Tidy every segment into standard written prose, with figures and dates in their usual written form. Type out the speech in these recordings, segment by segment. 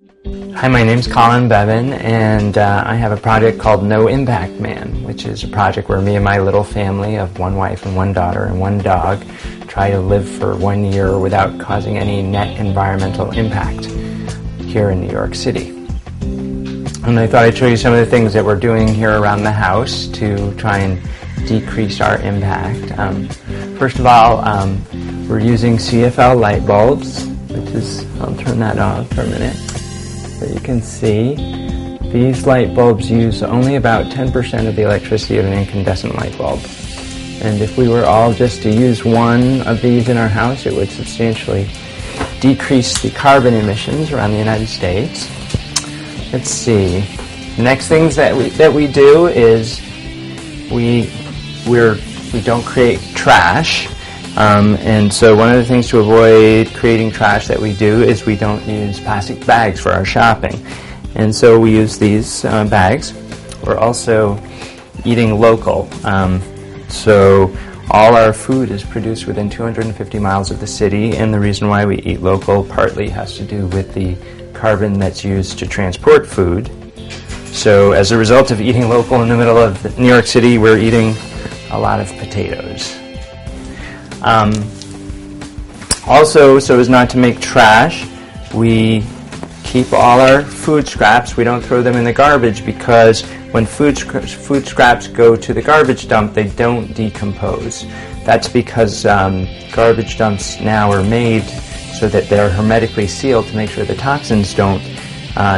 Hi, my name's Colin Beavan, and I have a project called No Impact Man, which is a project where me and my little family of one wife and one daughter and one dog try to live for 1 year without causing any net environmental impact here in New York City. And I thought I'd show you some of the things that we're doing here around the house to try and decrease our impact. First of all, we're using CFL light bulbs, which is, I'll turn that on for a minute. So you can see these light bulbs use only about 10% of the electricity of an incandescent light bulb. And if we were all just to use one of these in our house, it would substantially decrease the carbon emissions around the United States. Let's see. Next things that we do is we don't create trash. And so one of the things to avoid creating trash that we do is we don't use plastic bags for our shopping. And so we use these bags. We're also eating local. So all our food is produced within 250 miles of the city, and the reason why we eat local partly has to do with the carbon that's used to transport food. So as a result of eating local in the middle of New York City, we're eating a lot of potatoes. Also, so as not to make trash, we keep all our food scraps. We don't throw them in the garbage because when food scraps go to the garbage dump, they don't decompose. That's because garbage dumps now are made so that they're hermetically sealed to make sure the toxins don't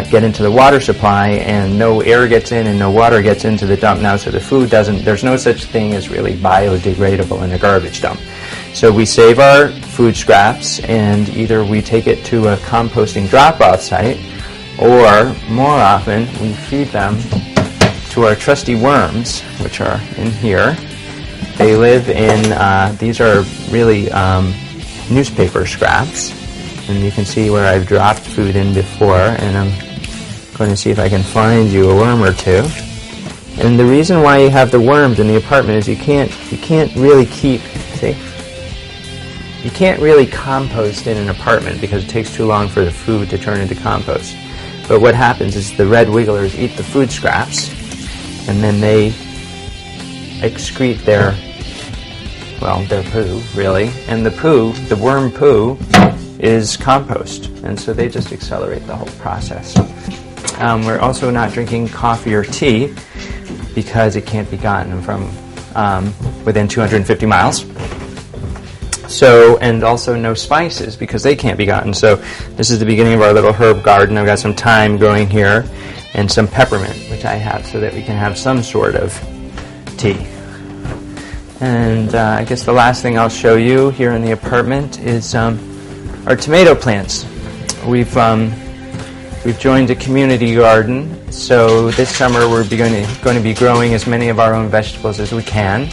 get into the water supply, and no air gets in and no water gets into the dump now, so the food doesn't, there's no such thing as really biodegradable in a garbage dump. So we save our food scraps, and either we take it to a composting drop-off site, or more often we feed them to our trusty worms, which are in here. They live in, these are really newspaper scraps, and you can see where I've dropped food in before, and I'm going to see if I can find you a worm or two. And the reason why you have the worms in the apartment is you can't really keep, see? You can't really compost in an apartment because it takes too long for the food to turn into compost. But what happens is the red wigglers eat the food scraps, and then they excrete their poo, really. And the poo, the worm poo, is compost. And so they just accelerate the whole process. We're also not drinking coffee or tea because it can't be gotten from within 250 miles. So, and also no spices because they can't be gotten. So this is the beginning of our little herb garden. I've got some thyme growing here and some peppermint, which I have so that we can have some sort of tea. And I guess the last thing I'll show you here in the apartment is our tomato plants. We've joined a community garden, so this summer we're going to be growing as many of our own vegetables as we can.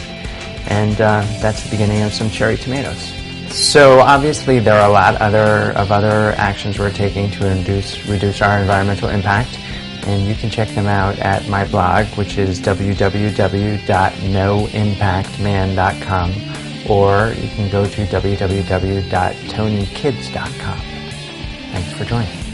And that's the beginning of some cherry tomatoes. So obviously there are a lot of other actions we're taking to reduce our environmental impact, and you can check them out at my blog, which is www.noimpactman.com, or you can go to www.tonykids.com. Thanks for joining.